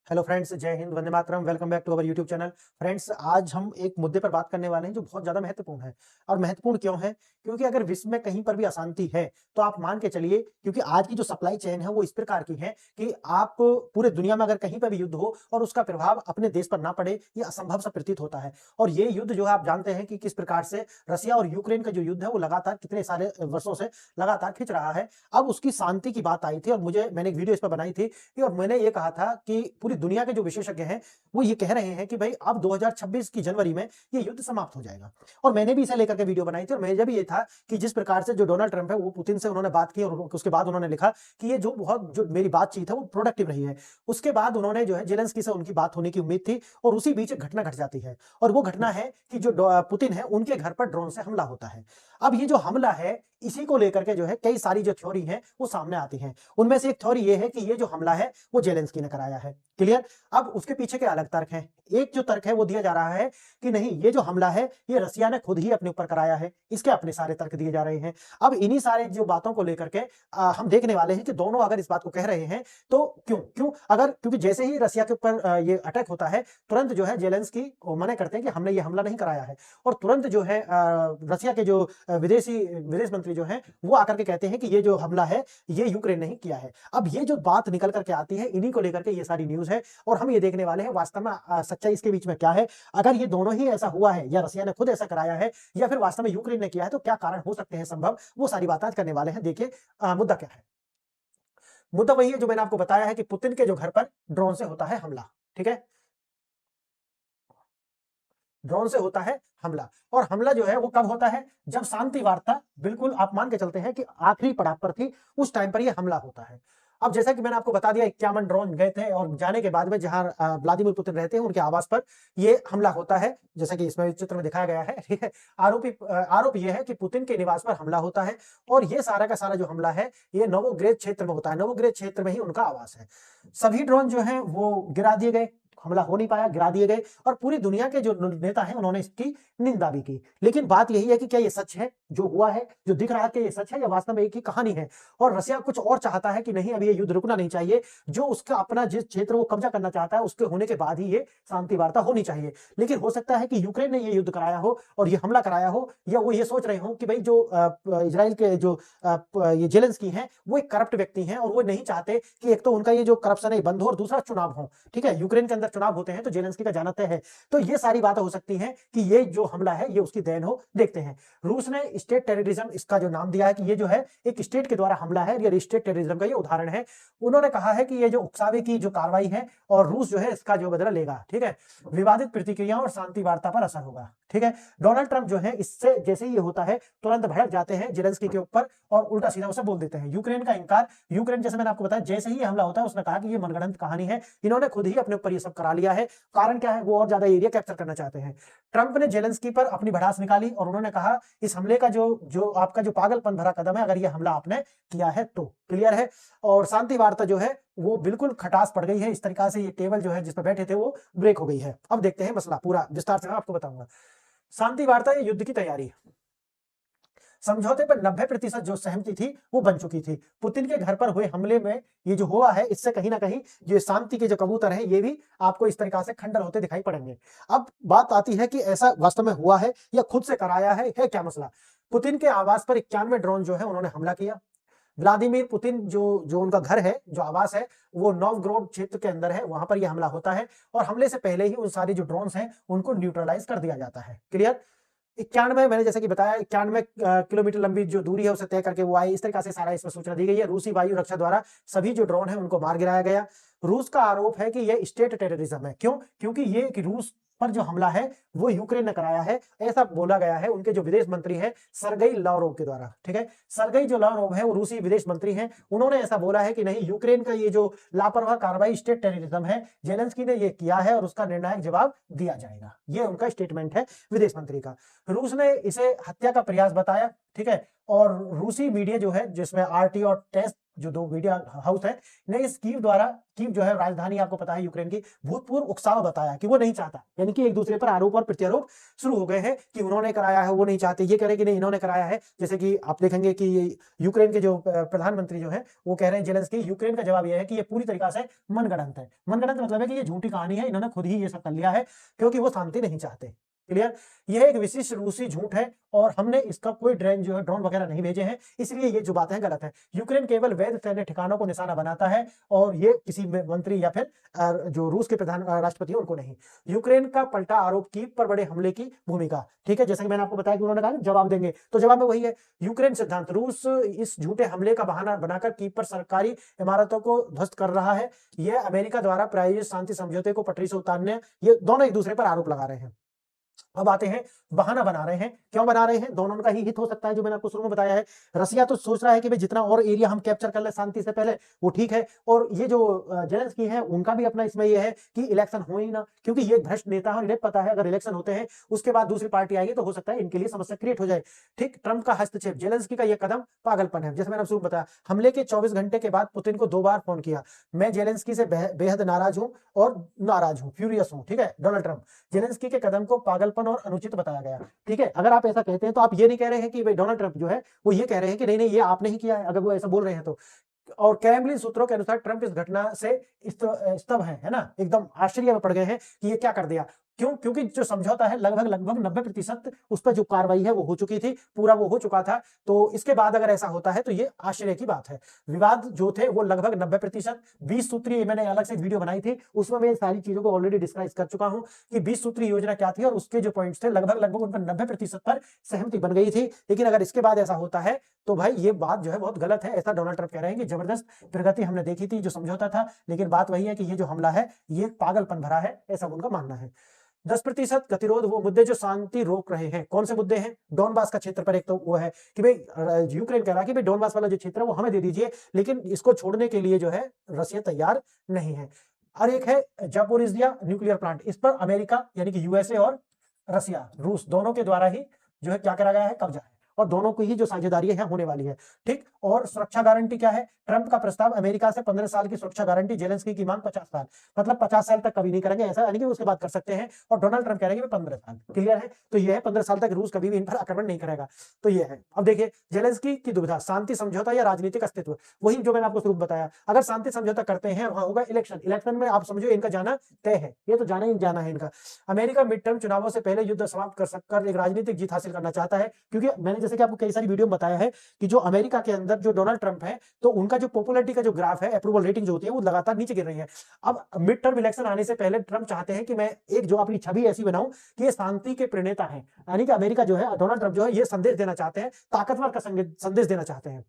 Hello friends, जय हिंद, वंदे मातरम। Welcome back to our YouTube channel. Friends, आज हम एक मुद्दे पर बात करने वाले हैं जो बहुत ज़्यादा महत्वपूर्ण है। और महत्वपूर्ण क्यों है? क्योंकि अगर विश्व में कहीं पर भी अशांति है, तो आप मान के चलिए, क्योंकि आज की जो सप्लाई चेन है वो इस प्रकार की है कि आप पूरे दुनिया में अगर कहीं पर भी युद्ध हो और उसका प्रभाव अपने देश पर ना पड़े, ये असंभव सा प्रतीत होता है। और ये युद्ध जो है, आप जानते हैं कि किस प्रकार से रसिया और यूक्रेन का जो युद्ध है वो लगातार कितने सारे वर्षों से लगातार खिंच रहा है। अब उसकी शांति की बात आई थी और मैंने एक वीडियो इस पर बनाई थी और मैंने ये कहा था कि पूरी दुनिया के जो विशेषज्ञ हैं वो ये कह रहे हैं कि भाई अब 2026 की जनवरी में ये युद्ध समाप्त हो जाएगा। और मैंने भी इसे लेकर के वीडियो बनाई थी और मेरा भी ये था कि जिस प्रकार से जो डोनाल्ड ट्रंप है वो पुतिन से उन्होंने बात की और उसके बाद उन्होंने लिखा कि ये जो मेरी बातचीत है वो प्रोडक्टिव रही है। उसके बाद उन्होंने जो है जेलेंस्की से उनकी बात होने की उम्मीद थी और उसी बीच एक घटना घट जाती है। और वो घटना है कि जो पुतिन है उनके घर पर ड्रोन से हमला होता है। अब ये जो हमला है इसी को लेकर के जो है कई सारी जो थ्योरी है वो सामने आती हैं। उनमें से एक थ्योरी ये है कि ये जो हमला है वो जेलेंस्की ने कराया है। क्लियर? अब उसके पीछे के अलग तर्क हैं। एक जो तर्क है वो दिया जा रहा है कि नहीं, ये जो हमला है ये रसिया ने खुद ही अपने ऊपर कराया है। इसके अपने सारे तर्क दिए जा रहे हैं। अब इन्हीं सारे जो बातों को लेकर के हम देखने वाले हैं कि दोनों अगर इस बात को कह रहे हैं तो क्यों क्यों अगर क्योंकि जैसे ही रसिया के ऊपर ये अटैक होता है, तुरंत जो है जेलेंस्की मना करते हैं कि हमने ये हमला नहीं कराया है। और तुरंत जो है रसिया के जो विदेश मंत्री जो है वो आकर के कहते हैं कि ये जो हमला है ये यूक्रेन ने ही किया है। अब ये जो बात निकल करके आती है इन्हीं को लेकर के ये सारी न्यूज है और हम ये देखने वाले हैं वास्तव में सच्चाई इसके बीच में क्या है। अगर ये दोनों ही ऐसा हुआ है या रसिया ने खुद ऐसा कराया है या फिर वास्तव में यूक्रेन ने किया है, तो क्या कारण हो सकते हैं संभव, वो सारी बात आज करने वाले हैं। देखिए, मुद्दा क्या है। मुद्दा वही है जो मैंने आपको बताया है कि पुतिन के जो घर पर ड्रोन से होता है हमला। ठीक है? ड्रोन से होता है हमला। और हमला जो है वो कब होता है? जब शांति वार्ता बिल्कुल आप मान के चलते हैं कि आखिरी पड़ाव पर थी, उस टाइम पर ये हमला होता है। अब जैसा कि मैंने आपको बता दिया, 51 ड्रोन गए थे और जाने के बाद में जहां व्लादिमीर पुतिन रहते हैं उनके आवास पर ये हमला होता है, जैसा कि इसमें चित्र में दिखाया गया है। ठीक है? आरोप ये है कि पुतिन के निवास पर हमला होता है और ये सारा का सारा जो हमला है ये नोवोग्रेड क्षेत्र में होता है। नोवोग्रेड क्षेत्र में ही उनका आवास है। सभी ड्रोन जो है वो गिरा दिए गए, हमला हो नहीं पाया, गिरा दिए गए और पूरी दुनिया के जो नेता हैं उन्होंने इसकी निंदा भी की। लेकिन बात यही है कि क्या ये सच है जो हुआ है, जो दिख रहा है, कि ये सच है या वास्तव में एक ही कहानी है? और रसिया कुछ और चाहता है कि नहीं, अभी ये युद्ध रुकना नहीं चाहिए। जो उसका अपना जिस क्षेत्र वो कब्जा करना चाहता है उसके होने के बाद ही ये शांति वार्ता होनी चाहिए। लेकिन हो सकता है कि यूक्रेन ने ये युद्ध कराया हो और ये हमला कराया हो, या वो ये सोच रहे हो कि भाई जो इजराइल के जो ये जेलेंस्की हैं वो एक करप्ट व्यक्ति हैं और वो नहीं चाहते कि एक तो उनका ये जो करप्शन है बंद हो और दूसरा चुनाव हो। ठीक है? यूक्रेन के अंदर चुनाव होते हैं तो जेलेंस्की का जाना तय है। तो ये सारी बातें हो सकती हैं कि ये जो हमला है ये उसकी देन हो। देखते हैं। रूस ने स्टेट टेररिज्म इसका जो नाम दिया है कि ये जो है एक स्टेट के द्वारा हमला है, ये स्टेट टेररिज्म का ये उदाहरण है। उन्होंने कहा है कि ये जो उकसावे की जो कार्रवाई है और रूस जो है इसका जो बदला लेगा। ठीक है? विवादित प्रतिक्रियाओं और शांति वार्ता पर असर होगा। ठीक है? डोनाल्ड ट्रंप जो है इससे जैसे ही ये होता है तुरंत भड़क जाते हैं जेलेंस्की के ऊपर और उल्टा सीधा उसे बोल देते हैं। यूक्रेन का इंकार, यूक्रेन जैसे मैंने आपको बताया जैसे ही हमला होता है उसने कहा कि ये मनगढ़ंत कहानी है, इन्होंने खुद ही अपने ऊपर ये सब करा लिया है। कारण क्या है? वो और ज्यादा एरिया कैप्चर करना चाहते हैं। ट्रंप ने जेलेंस्की पर अपनी भड़ास निकाली और उन्होंने कहा इस हमले का जो जो आपका जो पागलपन भरा कदम है, अगर ये हमला आपने किया है तो। क्लियर है? और शांति वार्ता जो है वो बिल्कुल खटास पड़ गई है। इस तरीका से ये टेबल जो है जिस पर बैठे थे वो ब्रेक हो गई है। अब देखते हैं मसला पूरा विस्तार से मैं आपको बताऊंगा। शांति वार्ता या युद्ध की तैयारी। समझौते पर 90% जो सहमति थी वो बन चुकी थी। पुतिन के घर पर हुए हमले में ये जो हुआ है इससे कहीं ना कहीं जो शांति के जो कबूतर हैं ये भी आपको इस तरीका से खंडन होते दिखाई पड़ेंगे। अब बात आती है कि ऐसा वास्तव में हुआ है या खुद से कराया है क्या मसला? पुतिन के आवास पर 91 ड्रोन जो है उन्होंने हमला किया। व्लादिमीर पुतिन जो जो उनका घर है, जो आवास है, वो नोवग्रोड क्षेत्र के अंदर है, वहां पर यह हमला होता है और हमले से पहले ही उन सारी जो ड्रोन्स हैं उनको न्यूट्रलाइज कर दिया जाता है। क्लियर? 91, मैंने जैसे कि बताया 91 किलोमीटर लंबी जो दूरी है उसे तय करके वो आए। इस तरीका से सारा इसमें सूचना दी गई है। रूसी वायु रक्षा द्वारा सभी जो ड्रोन है उनको मार गिराया गया। रूस का आरोप है कि यह स्टेट टेररिज्म है। क्यों? क्योंकि ये कि रूस पर जो हमला है वो यूक्रेन ने कराया है, ऐसा बोला गया है उनके जो विदेश मंत्री हैं सरगेई लावरोव के द्वारा। ठीक है? सरगेई जो लावरोव है वो रूसी विदेश मंत्री हैं, उन्होंने ऐसा बोला है कि नहीं, यूक्रेन का ये जो लापरवाह कार्रवाई स्टेट टेररिज्म है, जेलेंस्की ने ये किया है और उसका निर्णायक जवाब दिया जाएगा। ये उनका स्टेटमेंट है विदेश मंत्री का। रूस ने इसे हत्या का प्रयास बताया। ठीक है? और रूसी मीडिया जो है जिसमें आरटी और टेस जो दो मीडिया हाउस है ने इस कीव द्वारा, कीव जो है राजधानी आपको पता है यूक्रेन की, भूतपूर्व उकसाव बताया कि वो नहीं चाहता, यानी कि एक दूसरे पर आरोप और प्रत्यारोप शुरू हो गए हैं कि उन्होंने कराया है, वो नहीं चाहते, ये कह रहे कि नहीं इन्होंने कराया है। जैसे कि आप देखेंगे कि यूक्रेन के जो प्रधानमंत्री जो है वो कह रहे हैं जेलेंस्की, यूक्रेन का जवाब यह है कि ये पूरी तरीका से मनगढ़ंत है। मनगढ़ंत मतलब है कि ये झूठी कहानी है, इन्होंने खुद ही ये सब कर लिया है क्योंकि वो शांति नहीं चाहते। क्लियर? यह एक विशिष्ट रूसी झूठ है और हमने इसका कोई ड्रोन वगैरह नहीं भेजे हैं, इसलिए ये जो बातें हैं गलत है। यूक्रेन केवल वैध सैन्य ठिकानों को निशाना बनाता है और ये किसी मंत्री या फिर जो रूस के प्रधान राष्ट्रपति है उनको नहीं। यूक्रेन का पलटा आरोप कीव पर बड़े हमले की भूमिका, ठीक है, जैसा कि मैंने आपको बताया कि उन्होंने कहा जवाब देंगे, तो जवाब में वही है यूक्रेन सिद्धांत, रूस इस झूठे हमले का बहाना बनाकर कीव पर सरकारी इमारतों को ध्वस्त कर रहा है। यह अमेरिका द्वारा प्रायोजित शांति समझौते को पटरी से उतारने, ये दोनों एक दूसरे पर आरोप लगा रहे हैं। अब आते हैं, बहाना बना रहे हैं, क्यों बना रहे हैं? दोनों का ही हित हो सकता है, जो मैंने आपको शुरू में बताया है। रसिया तो सोच रहा है कि भाई जितना और एरिया हम कैप्चर कर ले शांति से पहले वो ठीक है, और ये जो जेलेंस्की है उनका भी अपना इसमें ये है कि इलेक्शन हो ही ना, क्योंकि ये भ्रष्ट नेता है और इन्हें पता है अगर इलेक्शन होते हैं उसके बाद दूसरी पार्टी आएगी तो हो सकता है इनके लिए समस्या क्रिएट हो जाए। ठीक, ट्रंप का हस्तक्षेप, जेलेंस्की का यह कदम पागलपन है। जैसे मैंने शुरू बताया, हमले के 24 घंटे के बाद पुतिन को 2 बार फोन किया, मैं जेलेंस्की से बेहद नाराज हूं और नाराज हूं, फ्यूरियस हूं, ठीक है, डोनाल्ड ट्रंप। जेलेंस्की के कदम को पागलपन और अनुचित बताया गया, ठीक है। अगर आप ऐसा कहते हैं तो आप ये नहीं कह रहे हैं कि भाई डोनाल्ड ट्रंप जो है वो ये कह रहे हैं कि नहीं नहीं ये आपने ही किया है, अगर वो ऐसा बोल रहे हैं तो। और क्रेमलिन सूत्रों के अनुसार ट्रंप इस घटना से स्तब्ध है ना, एकदम आश्चर्य में पड़ गए हैं कि ये क्या कर दिया। क्यों? क्योंकि जो समझौता है लगभग 90% उस पर जो कार्रवाई है वो हो चुकी थी, पूरा वो हो चुका था, तो इसके बाद अगर ऐसा होता है तो ये आश्चर्य की बात है। विवाद जो थे वो लगभग 90%, 20 सूत्रीय, मैंने अलग से वीडियो बनाई थी उसमें मैं सारी चीजों को ऑलरेडी डिस्क्राइब कर चुका हूं कि 20 सूत्रीय योजना क्या थी और उसके जो पॉइंट्स थे लगभग उन पर 90% पर सहमति बन गई थी। लेकिन अगर इसके बाद ऐसा होता है तो भाई ये बात जो है बहुत गलत है, ऐसा डोनाल्ड ट्रंप कह रहे हैं कि जबरदस्त प्रगति हमने देखी थी, जो समझौता था, लेकिन बात वही है कि ये जो हमला है ये पागलपन भरा है, ऐसा उनका मानना है। 10% गतिरोध, वो मुद्दे जो शांति रोक रहे हैं, कौन से मुद्दे हैं? डोनबास का क्षेत्र पर एक तो वो है कि भाई यूक्रेन कह रहा है कि भाई डोनबास वाला जो क्षेत्र है वो हमें दे दीजिए, लेकिन इसको छोड़ने के लिए जो है रशिया तैयार नहीं है। और एक है जापोरिजिया न्यूक्लियर प्लांट, इस पर अमेरिका यानी कि यूएसए और रशिया, रूस दोनों के द्वारा ही जो है क्या करा गया है, कब्जा है, और दोनों की ही जो साझेदारी है होने वाली है। ठीक, और सुरक्षा गारंटी क्या है? ट्रंप का प्रस्ताव, अमेरिका से 15 साल की सुरक्षा गारंटी, जेलेंस्की की मांग 50 साल, मतलब 50 साल तक कभी नहीं करेंगे ऐसा, यानी कि उसके बाद कर सकते हैं, और डोनाल्ड ट्रंप कह रहे हैं 15 साल। क्लियर है? तो ये है 15 साल तक रूस कभी भी इन पर आक्रमण नहीं करेगा, तो ये है। अब देखिए जेलेंस्की की दुविधा, शांति समझौता या राजनीतिक अस्तित्व, वही जो मैंने आपको शुरू में बताया। अगर शांति समझौता करते हैं वहां होगा इलेक्शन, इलेक्शन में आप समझो इनका जाना तय है, ये तो जाना ही जाना है इनका। अमेरिका मिड टर्म चुनावों से पहले युद्ध समाप्त कर सककर एक राजनीतिक जीत हासिल करना चाहता है, क्योंकि मैंने जैसे कि आपको कई सारी वीडियो में बताया है कि जो अमेरिका के अंदर जो डोनाल्ड ट्रंप है तो उनका जो पॉपुलैरिटी का जो ग्राफ है, अप्रूवल रेटिंग जो होती है वो लगातार नीचे गिर रही है। अब मिड टर्म इलेक्शन आने से पहले ट्रंप चाहते हैं कि मैं एक जो अपनी छवि ऐसी बनाऊं कि ये शांति के प्रणेता हैं, यानी कि अमेरिका जो है, डोनाल्ड ट्रंप जो है ये संदेश देना चाहते हैं, ताकतवर का संदेश देना चाहते हैं।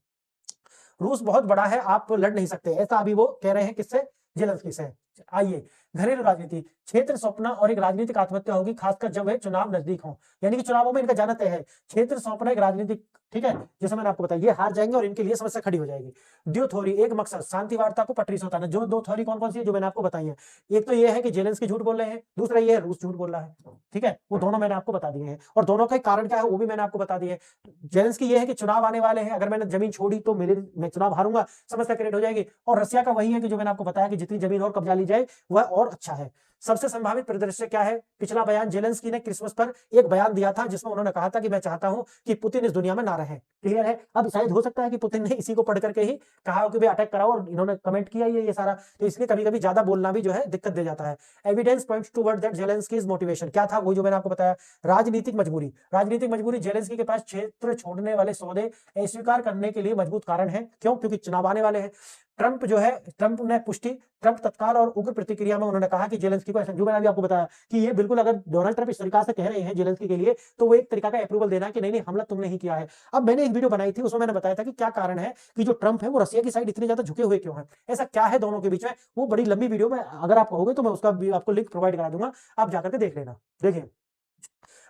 रूस बहुत बड़ा है, आप लड़ नहीं सकते, ऐसा अभी वो कह रहे हैं, किससे? जेलेंस्की से। आइए, घरेलू राजनीति, क्षेत्र सौंपना और एक राजनीतिक आत्महत्या होगी, खासकर जब वे चुनाव नजदीक हों, यानी कि चुनावों में इनका जाना तय है। क्षेत्र सौंपना एक राजनीतिक, ठीक है, जैसे मैंने आपको बताया, ये हार जाएंगे और इनके लिए समस्या खड़ी हो जाएगी। ड्यू थ्योरी, एक मकसद शांति वार्ता को पटरी से उतारना। जो दो थ्योरी कौन कौन सी है जो मैंने आपको बताई है? एक तो ये है कि जेलेंस्की झूठ बोल रहे हैं, दूसरा ये है रूस झूठ बोल रहा है, ठीक है, वो दोनों मैंने आपको बता दिए हैं, और दोनों का कारण क्या है वो भी मैंने आपको बता दिया है। जेलेंस्की ये है कि चुनाव आने वाले हैं, अगर मैंने जमीन छोड़ी तो मैं चुनाव हारूंगा, समस्या क्रिएट हो जाएगी। और रशिया का वही है कि जो मैंने आपको बताया कि जितनी जमीन और कब्जा ली जाए वह और अच्छा है। सबसे संभावित परिदृश्य क्या है? पिछला बयान, जेलेंस्की ने क्रिसमस पर एक बयान दिया था जिसमें उन्होंने कहा था कि मैं चाहता हूं कि पुतिन इस दुनिया में ना रहे। क्लियर है? अब शायद हो सकता है कि पुतिन ने इसी को पढ़ करके ही कहा हो कि भाई अटैक कराओ, और इन्होंने कमेंट किया ये सारा, तो इसलिए कभी कभी ज्यादा बोलना भी जो है दिक्कत दे जाता है। Evidence points toward that Zelensky's motivation, क्या था? वो जो मैंने आपको बताया, राजनीतिक मजबूरी। राजनीतिक मजबूरी, जेलेंस्की के पास क्षेत्र छोड़ने वाले सौदे अस्वीकार करने के लिए मजबूत कारण है। क्यों? क्योंकि चुनाव आने वाले हैं। ट्रंप जो है, ट्रंप ने पुष्टि, ट्रंप तत्काल और उग्र प्रतिक्रिया में उन्होंने कहा कि जेलेंस्की को, जो मैंने अभी आपको बताया कि ये बिल्कुल, अगर डोनाल्ड ट्रंप इस तरीका से कह रहे हैं जेलेंस्की के लिए, तो वो एक तरीका का अप्रूवल देना कि नहीं नहीं हमला तुमने ही किया है। अब मैंने एक वीडियो बनाई थी उसमें मैंने बताया था कि क्या कारण है कि जो ट्रंप है वो रशिया की साइड इतने ज्यादा झुके हुए क्यों है, ऐसा क्या है दोनों के बीच में। वो बड़ी लंबी वीडियो में, अगर आप कहोगे तो मैं उसका भी आपको लिंक प्रोवाइड करा दूंगा, आप जाकर के देख लेना। देखिए,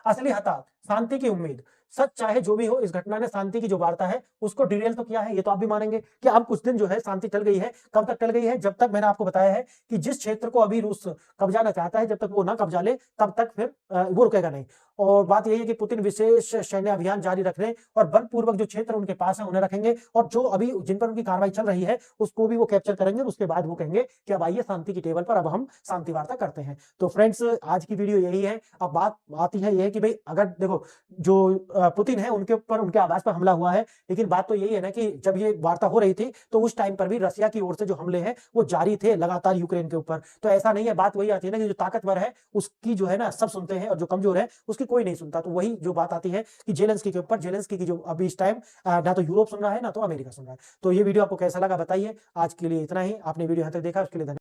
असली हताहत, शांति की उम्मीद, सच चाहे जो भी हो, इस घटना ने शांति की जो वार्ता है उसको डिरेल तो किया है, ये तो आप भी मानेंगे कि अब कुछ दिन जो है शांति टल गई है। कब तक टल गई है? जब तक मैंने आपको बताया है कि जिस क्षेत्र को अभी रूस कब्जाना चाहता है, जब तक वो ना कब्जा ले तब तक फिर वो रुकेगा नहीं। और बात यही है कि पुतिन विशेष सैन्य अभियान जारी रखने और बलपूर्वक जो क्षेत्र उनके पास है उन्हें रखेंगे, और जो अभी जिन पर उनकी कार्रवाई चल रही है उसको भी वो कैप्चर करेंगे। उसके बाद वो कहेंगे कि अब आइए शांति की टेबल पर, अब हम शांति वार्ता करते हैं। तो फ्रेंड्स, आज की वीडियो यही है। अब बात आती है ये कि भाई अगर देखो जो पुतिन है उनके ऊपर उनके आवास पर हमला हुआ है, लेकिन बात तो यही है ना कि जब ये वार्ता हो रही थी तो उस टाइम पर भी रसिया की ओर से जो हमले हैं वो जारी थे लगातार यूक्रेन के ऊपर। तो ऐसा नहीं है, बात वही आती है ना कि जो ताकतवर है उसकी जो है ना सब सुनते हैं, और जो कमजोर है उसकी कोई नहीं सुनता। तो वही जो बात आती है कि जेलेंस्की के ऊपर, जेलेंस्की की जो अभी इस टाइम ना तो यूरोप सुन रहा है ना तो अमेरिका सुन रहा है। तो ये वीडियो आपको कैसा लगा बताइए। आज के लिए इतना ही। आपने वीडियो यहाँ तक देखा उसके लिए धन्यवाद।